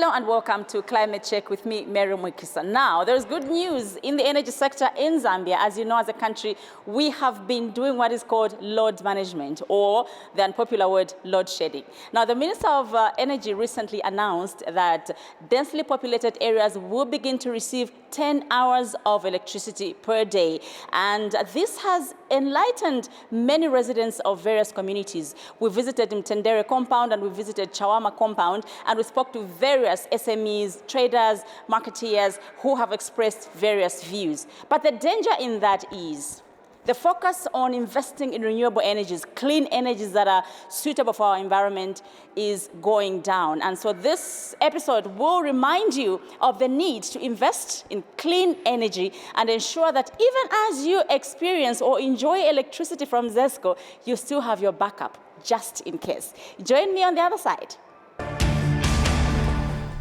Hello and welcome to Climate Check with me, Mary Mwiikisa. Now, there's good news in the energy sector in Zambia. As you know, as a country, we have been doing what is called load management, or the unpopular word, load shedding. Now, the Minister of Energy recently announced that densely populated areas will begin to receive 10 hours of electricity per day. And this has enlightened many residents of various communities. We visited Mtendere compound and we visited Chawama compound, and we spoke to various SMEs, traders, marketeers who have expressed various views. But the danger in that is the focus on investing in renewable energies, clean energies that are suitable for our environment, is going down. And so this episode will remind you of the need to invest in clean energy and ensure that even as you experience or enjoy electricity from ZESCO, you still have your backup just in case. Join me on the other side.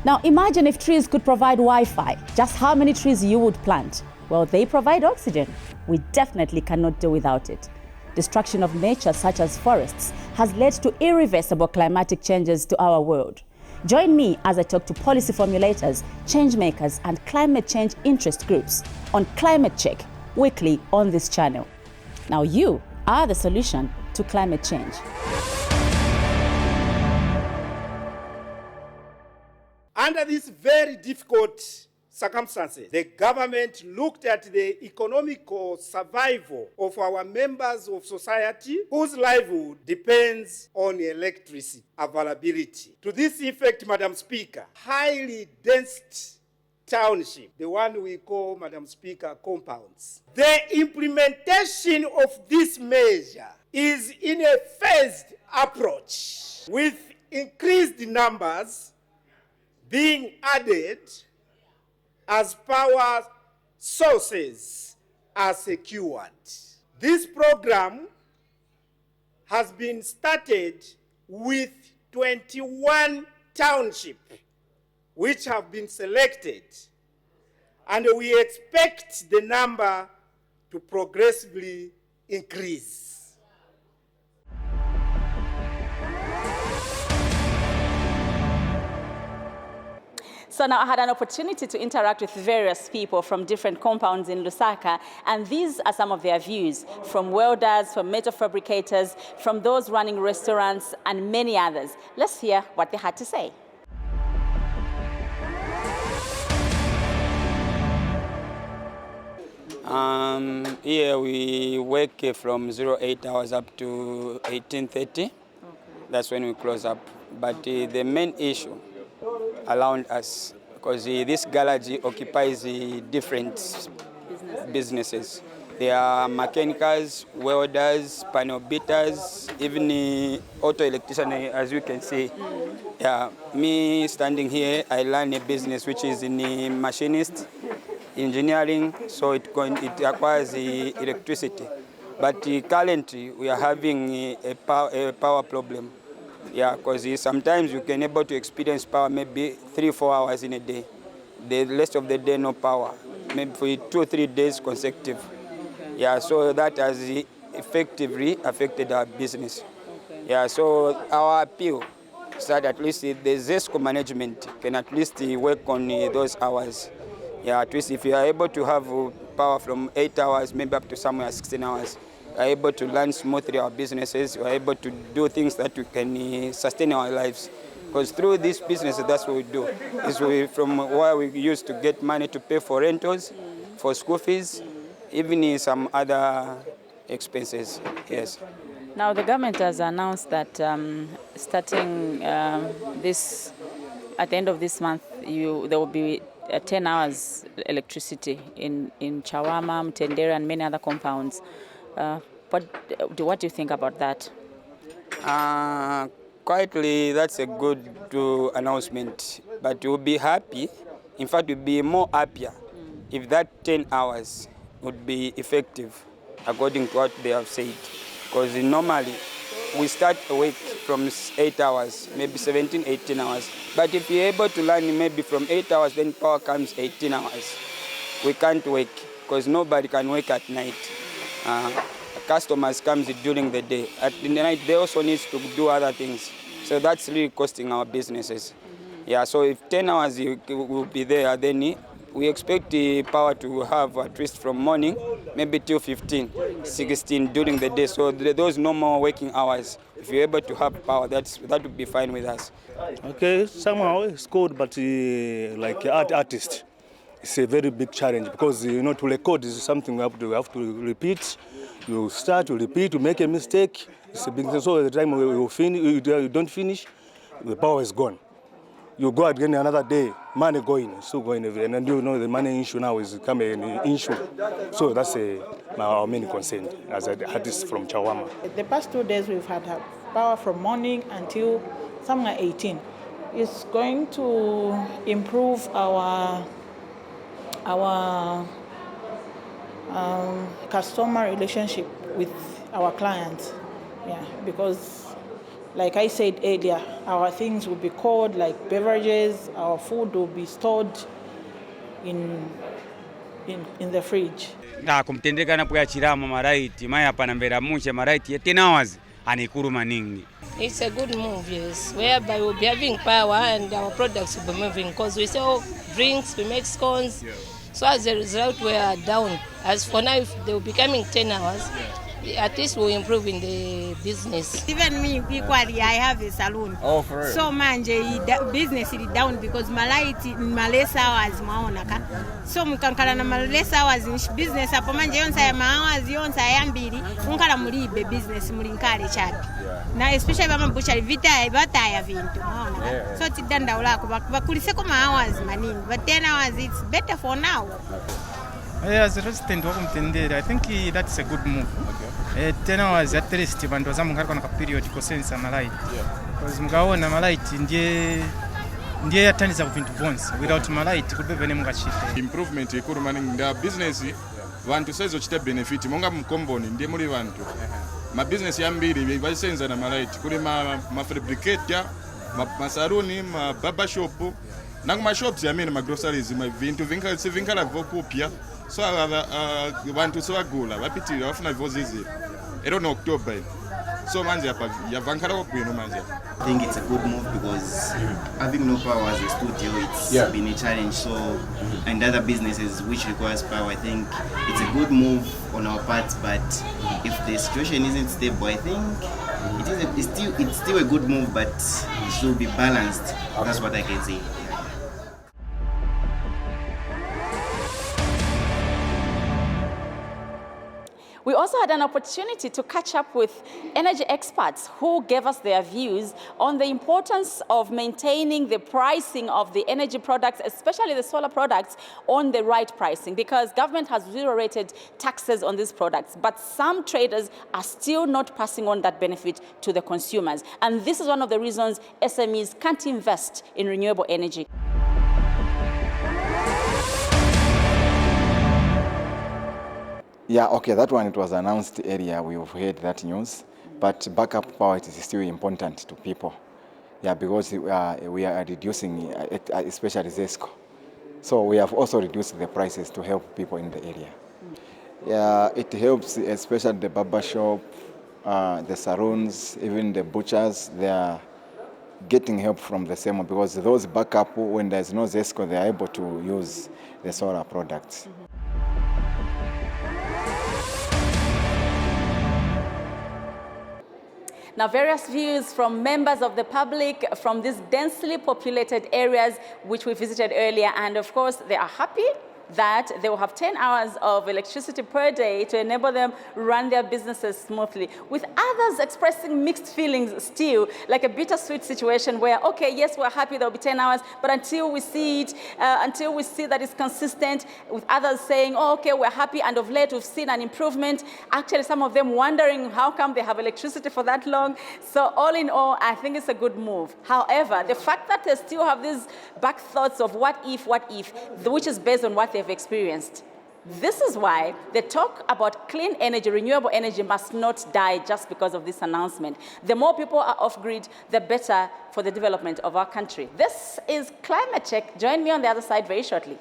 Now imagine if trees could provide Wi-Fi, just how many trees you would plant? Well, they provide oxygen. We definitely cannot do without it. Destruction of nature, such as forests, has led to irreversible climatic changes to our world. Join me as I talk to policy formulators, change makers, and climate change interest groups on Climate Check, weekly on this channel. Now you are the solution to climate change. Under these very difficult circumstances, the government looked at the economical survival of our members of society whose livelihood depends on electricity availability. To this effect, Madam Speaker, highly dense township, the one we call, Madam Speaker, compounds. The implementation of this measure is in a phased approach, with increased numbers being added as power sources are secured. This program has been started with 21 townships which have been selected, and we expect the number to progressively increase. So now I had an opportunity to interact with various people from different compounds in Lusaka, and these are some of their views, from welders, from metal fabricators, from those running restaurants, and many others. Let's hear what they had to say. Here we work from 08 hours up to 18:30. Okay. That's when we close up. But the main issue around us, because this garage occupies different businesses. There are mechanicals, welders, panel beaters, even auto electrician, as you can see. Yeah, me standing here, I learn a business which is in machinist, engineering, so it acquires electricity. But currently, we are having a power problem. Yeah, because sometimes you can able to experience power maybe 3-4 hours in a day. The rest of the day, no power. Maybe for 2 or 3 days consecutive. Okay. Yeah, so that has effectively affected our business. Okay. Yeah, so our appeal is that at least the ZESCO management can at least work on those hours. Yeah, at least if you are able to have power from 8 hours, maybe up to somewhere 16 hours, are able to run smoothly our businesses, we are able to do things that we can sustain our lives. Because through this business, that's what we do. Is from where we used to get money to pay for rentals, for school fees, even some other expenses. Yes. Now the government has announced that starting this, at the end of this month, there will be 10 hours electricity in Chawama, Mtendere, and many other compounds. What do you think about that? Quietly, that's a good announcement, but we'll be happy. In fact, we'll be more happier if that 10 hours would be effective, according to what they have said. Because normally, we start work from 8 hours, maybe 17, 18 hours. But if you're able to learn maybe from 8 hours, then power comes 18 hours. We can't work, because nobody can work at night. Customers comes during the day. At the night, they also need to do other things. So that's really costing our businesses. Yeah, so if 10 hours will be there, then we expect the power to have at least from morning, maybe till 15, 16 during the day. So those normal working hours, if you're able to have power, that would be fine with us. Okay, somehow it's good, but like artist, it's a very big challenge because to record is something we have to repeat. You start, you repeat, you make a mistake. It's a big thing. So at the time you don't finish, the power is gone. You go again another day, money going, still going every day. And the money issue now is becoming an issue. So that's our main concern as an artist from Chawama. The past 2 days we've had power from morning until somewhere 18. It's going to improve our customer relationship with our clients. Yeah, because like I said earlier, our things will be cold, like beverages, our food will be stored in the fridge. Kumtendeka napo ya chirama maraiti maya hapa nambera munche maraiti 10 hours anikuru maningi. It's a good move, yes, whereby we'll be having power and our products will be moving because we sell drinks, we make scones. So as a result, we are down. As for now, if they will be coming 10 hours, at least we'll improve in the business. Even me, equally, I have a salon. Oh, for real? So, business is down because my less hours, so mukankala na less hours in business. Apo manje yonsa ya hours yonsa ya mbili, unkala mulibe business mulinkale chapi. Na especially bama bushari vita ya vintu, so tidanda ulako bakulise ko hours manini, but 10 hours it's better for now. As a resident I think that's a good move. Okay. 10 hours at least bantu zamunga kwa period ko sense malait. Because mugaona malait ndiye yataniza kuvintu vonse. Without malait could be vene mungachite. Improvement ikuru maning nda business vantu sezo chita benefit monga mkomboni ndiye muri vantu. Ma business yambiri basenza na malait kuri ma fabricator, ma saloni, ma barber shop, na ma shops yamene ma groceries, ma vintu vinkala vokupya. So vantu so agula vapitira vafuna vozizi ero no October. So manje hapa yavankala kwino manje. I think it's a good move because having no power as a studio, it's been a challenge. So, and other businesses which requires power, I think it's a good move on our part. But if the situation isn't stable, I think it's still a good move, but it should be balanced. That's what I can say. We also had an opportunity to catch up with energy experts who gave us their views on the importance of maintaining the pricing of the energy products, especially the solar products, on the right pricing, because government has zero-rated taxes on these products, but some traders are still not passing on that benefit to the consumers. And this is one of the reasons SMEs can't invest in renewable energy. Yeah, okay, that one, it was announced earlier, we've heard that news, but backup power is still important to people. Yeah, because we are reducing, especially ZESCO. So we have also reduced the prices to help people in the area. Yeah, it helps, especially the barber shop, the salons, even the butchers, they are getting help from the same, because those backup, when there's no ZESCO, they are able to use the solar products. Now, various views from members of the public from these densely populated areas which we visited earlier, and of course, they are happy that they will have 10 hours of electricity per day to enable them run their businesses smoothly, with others expressing mixed feelings still, like a bittersweet situation where, okay, yes, we're happy there'll be 10 hours, but until we see it, until we see that it's consistent, with others saying, oh, okay, we're happy, and of late we've seen an improvement. Actually, some of them wondering how come they have electricity for that long. So all in all, I think it's a good move. However, the fact that they still have these back thoughts of what if, which is based on what they've experienced. This is why the talk about clean energy, renewable energy, must not die just because of this announcement. The more people are off-grid, the better for the development of our country. This is Climate Check. Join me on the other side very shortly.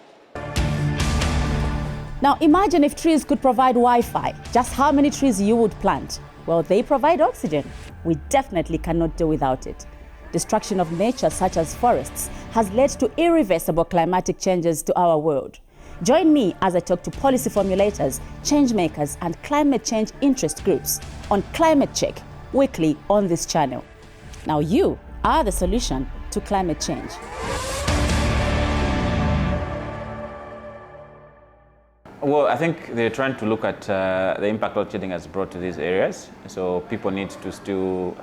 Now, imagine if trees could provide Wi-Fi. Just how many trees you would plant? Well, they provide oxygen. We definitely cannot do without it. destruction of nature such as forests has led to irreversible climatic changes to our world. Join me as I talk to policy formulators, change makers, and climate change interest groups on Climate Check, weekly on this channel. Now you are the solution to climate change. Well, I think they're trying to look at the impact load shedding has brought to these areas. So people need to still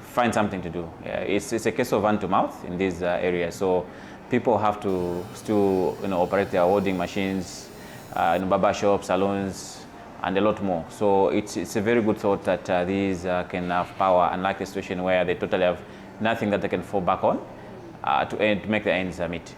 find something to do. Yeah, it's a case of hand to mouth in these areas. So people have to still, operate their welding machines, barber shops, salons, and a lot more. So it's a very good thought that these can have power, unlike the situation where they totally have nothing that they can fall back on to make the ends meet.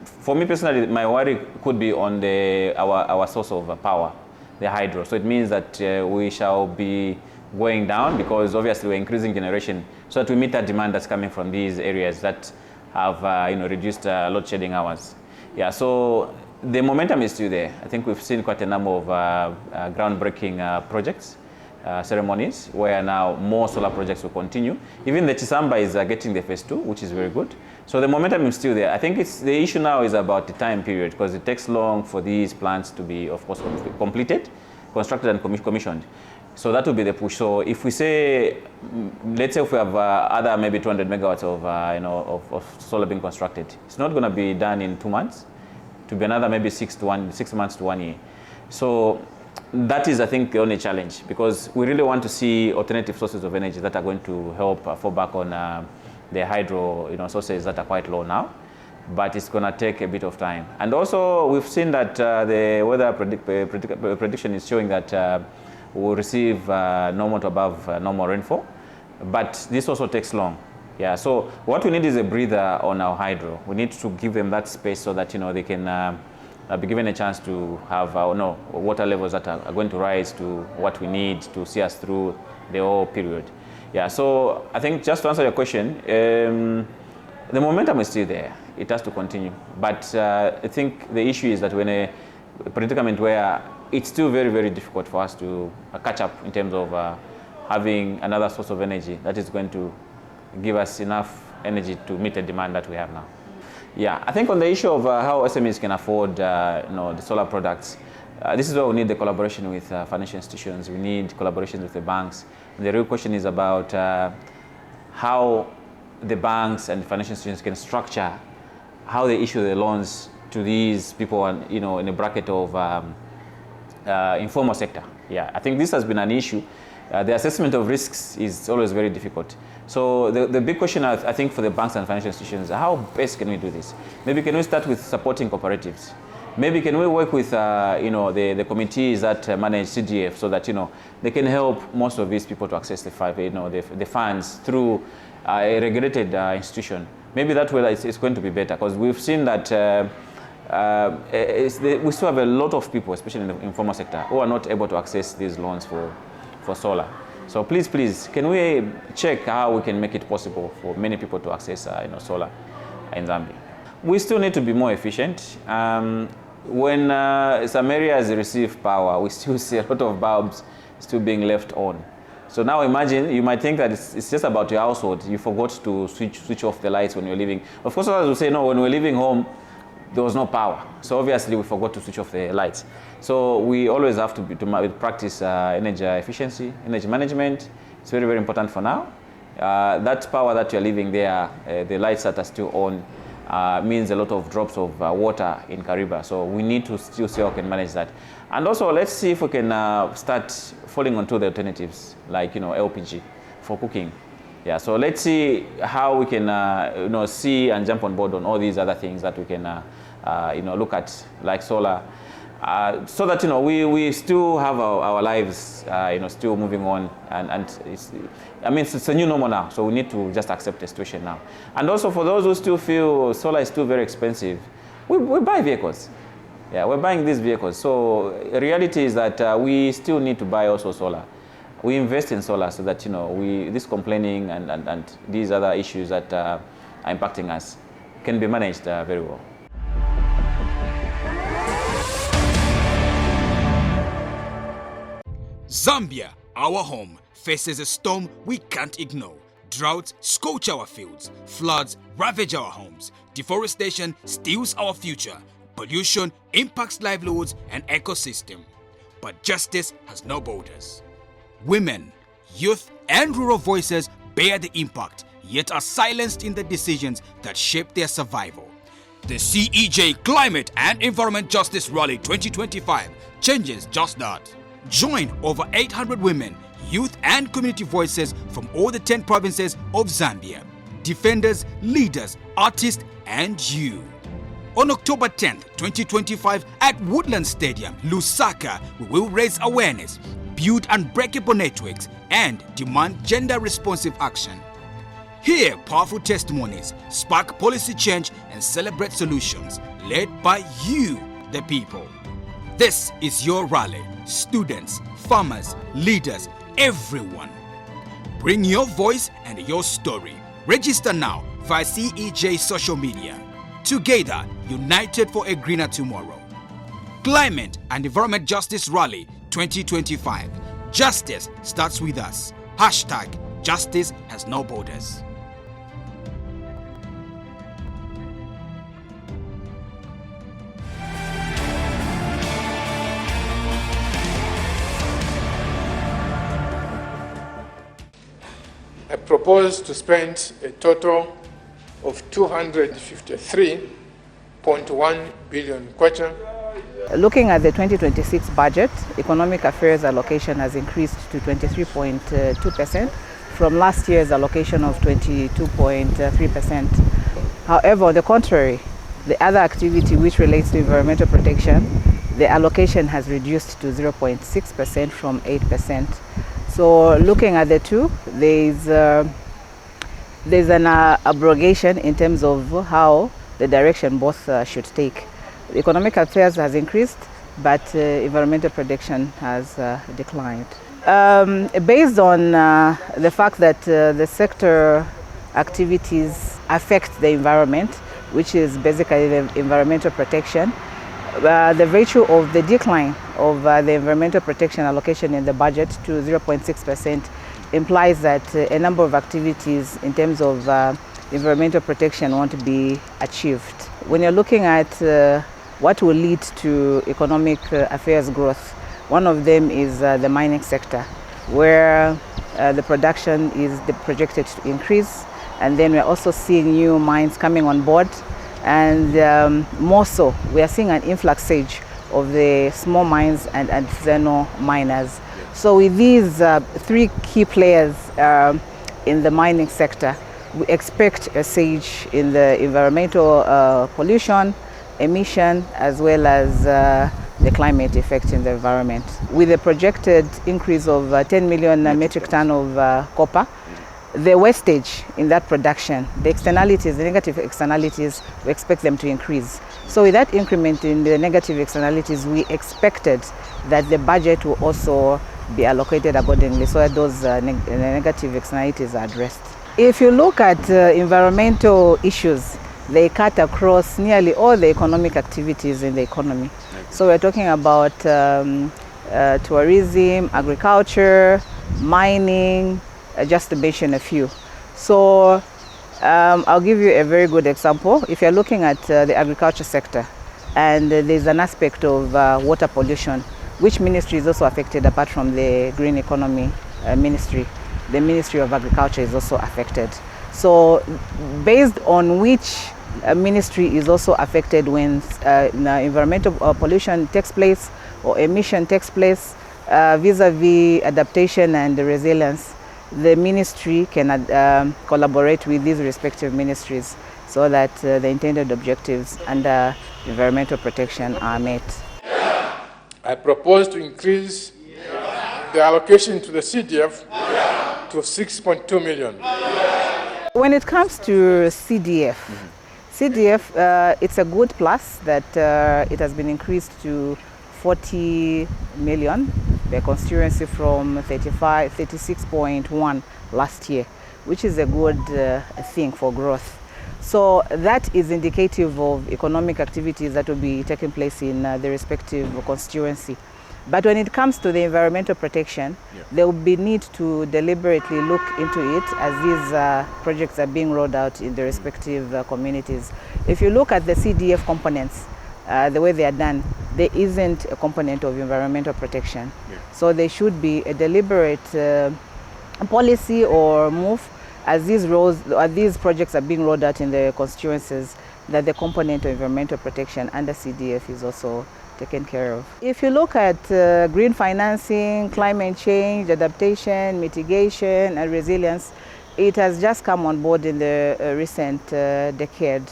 For me personally, my worry could be on our source of power, the hydro. So it means that we shall be going down because obviously we're increasing generation so that we meet that demand that's coming from these areas that have reduced load shedding hours. Yeah, so the momentum is still there. I think we've seen quite a number of groundbreaking projects, ceremonies, where now more solar projects will continue. Even the Chisamba is getting the phase 2, which is very good. So the momentum is still there. I think the issue now is about the time period because it takes long for these plants to be, of course, completed, constructed and commissioned. So that will be the push. So if we say, let's say if we have other maybe 200 megawatts of solar being constructed, it's not going to be done in 2 months. To be another maybe 6 months to 1 year. So that is, I think, the only challenge because we really want to see alternative sources of energy that are going to help fall back on the hydro sources that are quite low now. But it's going to take a bit of time. And also, we've seen that the weather prediction is showing that we'll receive normal to above normal rainfall. But this also takes long. Yeah, so what we need is a breather on our hydro. We need to give them that space so that they can be given a chance to have water levels that are going to rise to what we need to see us through the whole period. Yeah, so I think just to answer your question, the momentum is still there. It has to continue. But I think the issue is that when a predicament where it's still very, very difficult for us to catch up in terms of having another source of energy that is going to give us enough energy to meet the demand that we have now. Yeah, I think on the issue of how SMEs can afford the solar products, this is where we need the collaboration with financial institutions. We need collaboration with the banks. And the real question is about how the banks and financial institutions can structure how they issue the loans to these people in a bracket of informal sector. Yeah, I think this has been an issue. The assessment of risks is always very difficult. So the big question, I think, for the banks and financial institutions, how best can we do this? Maybe can we start with supporting cooperatives? Maybe can we work with the committees that manage CDF so that they can help most of these people to access the funds through a regulated institution. Maybe that way it's going to be better because we've seen that we still have a lot of people, especially in the informal sector, who are not able to access these loans for solar. So please, can we check how we can make it possible for many people to access solar in Zambia? We still need to be more efficient. When some areas receive power, we still see a lot of bulbs still being left on. So now imagine, you might think that it's just about your household. You forgot to switch off the lights when you're leaving. Of course, others will say, no, when we're leaving home, there was no power. So obviously, we forgot to switch off the lights. So we always have to practice energy efficiency, energy management. It's very, very important for now. That power that you're leaving there, the lights that are still on, means a lot of drops of water in Kariba. So we need to still see how we can manage that. And also, let's see if we can start falling onto the alternatives, like LPG for cooking. Yeah, so let's see how we can see and jump on board on all these other things that we can look at, like solar, so that we still have our lives still moving on, and it's a new normal now, so we need to just accept the situation now. And also for those who still feel solar is still very expensive, we buy vehicles. Yeah, we're buying these vehicles. So the reality is that we still need to buy also solar. We invest in solar so that this complaining and these other issues that are impacting us can be managed very well. Zambia, our home, faces a storm we can't ignore. Droughts scorch our fields, floods ravage our homes, deforestation steals our future, pollution impacts livelihoods and ecosystem. But justice has no borders. Women, youth and rural voices bear the impact, yet are silenced in the decisions that shape their survival. The CEJ Climate and Environment Justice Rally 2025 changes just that. Join over 800 women, youth and community voices from all the 10 provinces of Zambia. Defenders, leaders, artists and you. On October 10th, 2025 at Woodland Stadium, Lusaka, we will raise awareness, build unbreakable networks and demand gender-responsive action. Hear powerful testimonies, spark policy change and celebrate solutions led by you, the people. This is your rally. Students, farmers, leaders, everyone. Bring your voice and your story. Register now via CEJ social media. Together, united for a greener tomorrow. Climate and Environment Justice Rally 2025. Justice starts with us. Hashtag Justice has no borders. I propose to spend a total of 253.1 billion kwacha. Looking at the 2026 budget, economic affairs allocation has increased to 23.2% from last year's allocation of 22.3%. However, on the contrary, the other activity which relates to environmental protection, the allocation has reduced to 0.6% from 8%. So looking at the two, there's an abrogation in terms of how the direction both should take. Economic affairs has increased, but environmental protection has declined. Based on the fact that the sector activities affect the environment, which is basically the environmental protection, the virtue of the decline of the environmental protection allocation in the budget to 0.6% implies that a number of activities in terms of environmental protection won't be achieved. When you're looking at what will lead to economic affairs growth, one of them is the mining sector, where the production is projected to increase, and then we're also seeing new mines coming on board. And more so, we are seeing an influxage of the small mines and artisanal miners. So with these three key players in the mining sector, we expect a surge in the environmental pollution, emission, as well as the climate effect in the environment. With a projected increase of 10 million metric ton of copper, the wastage in that production, the externalities, the negative externalities, we expect them to increase. So with that increment in the negative externalities, we expected that the budget will also be allocated accordingly so that those negative externalities are addressed. If you look at environmental issues, they cut across nearly all the economic activities in the economy. So we're talking about tourism, agriculture, mining, just to mention a few. So I'll give you a very good example. If you're looking at the agriculture sector, and there's an aspect of water pollution, which ministry is also affected apart from the green economy ministry. The Ministry of Agriculture is also affected. So based on which ministry is also affected when environmental pollution takes place or emission takes place, vis-a-vis adaptation and resilience, the ministry can collaborate with these respective ministries so that the intended objectives under environmental protection are met. I propose to increase the allocation to the CDF to 6.2 million. When it comes to CDF, it's a good plus that it has been increased to 40 million per constituency from 36.1 last year, which is a good thing for growth. So that is indicative of economic activities that will be taking place in the respective constituency. But when it comes to the environmental protection, there will be need to deliberately look into it as these projects are being rolled out in the respective communities. If you look at the CDF components, the way they are done, there isn't a component of environmental protection. So there should be a deliberate policy or move as these projects are being rolled out in the constituencies, that the component of environmental protection under CDF is also taken care of. If you look at green financing, climate change, adaptation, mitigation, and resilience, it has just come on board in the recent decade.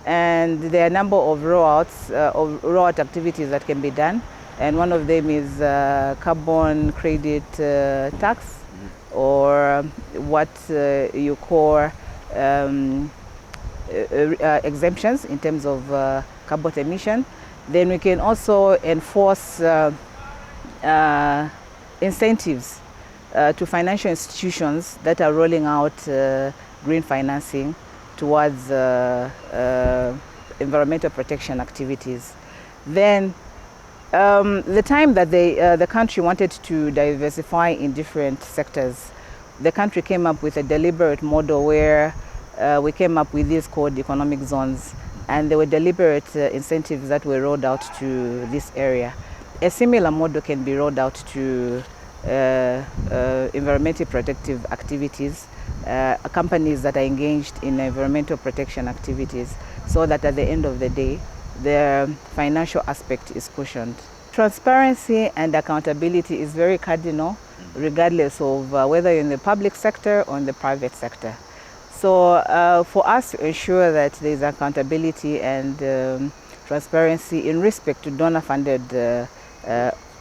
And there are a number of rollout activities that can be done. And one of them is carbon credit tax, or what you call exemptions in terms of carbon emission. Then we can also enforce incentives to financial institutions that are rolling out green financing towards environmental protection activities. Then the time that the country wanted to diversify in different sectors, the country came up with a deliberate model where we came up with these called economic zones, and there were deliberate incentives that were rolled out to this area. A similar model can be rolled out to environmental protective activities, companies that are engaged in environmental protection activities, so that at the end of the day, the financial aspect is cushioned. Transparency and accountability is very cardinal, regardless of whether you're in the public sector or in the private sector. So for us to ensure that there is accountability and transparency in respect to donor-funded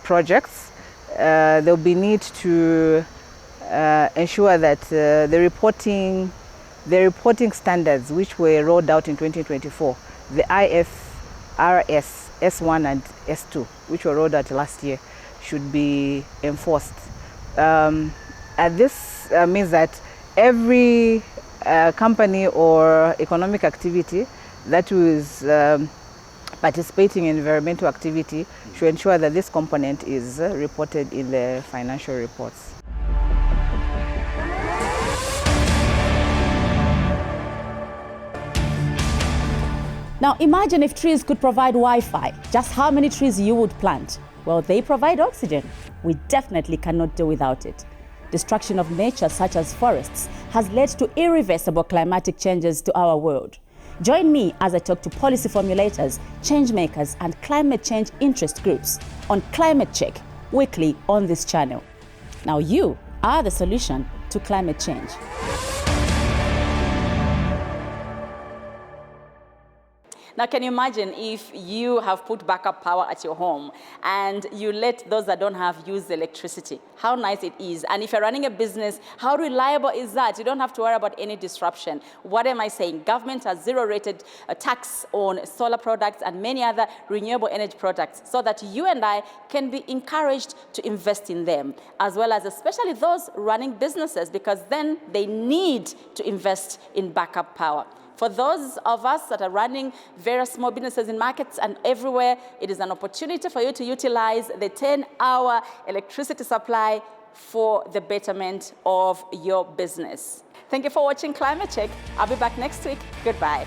projects, there will be need to ensure that the reporting standards which were rolled out in 2024, the IFRS S1 and S2, which were rolled out last year, should be enforced. And this means that every company or economic activity that is participating in environmental activity should ensure that this component is reported in the financial reports. Now imagine if trees could provide Wi-Fi, just how many trees you would plant? Well, they provide oxygen. We definitely cannot do without it. Destruction of nature, such as forests, has led to irreversible climatic changes to our world. Join me as I talk to policy formulators, change makers, and climate change interest groups on Climate Check, weekly on this channel. Now you are the solution to climate change. Now, can you imagine if you have put backup power at your home and you let those that don't have use the electricity? How nice it is. And if you're running a business, how reliable is that? You don't have to worry about any disruption. What am I saying? Government has zero-rated tax on solar products and many other renewable energy products so that you and I can be encouraged to invest in them, as well as especially those running businesses, because then they need to invest in backup power. For those of us that are running various small businesses in markets and everywhere, it is an opportunity for you to utilize the 10-hour electricity supply for the betterment of your business. Thank you for watching Climate Check. I'll be back next week. Goodbye.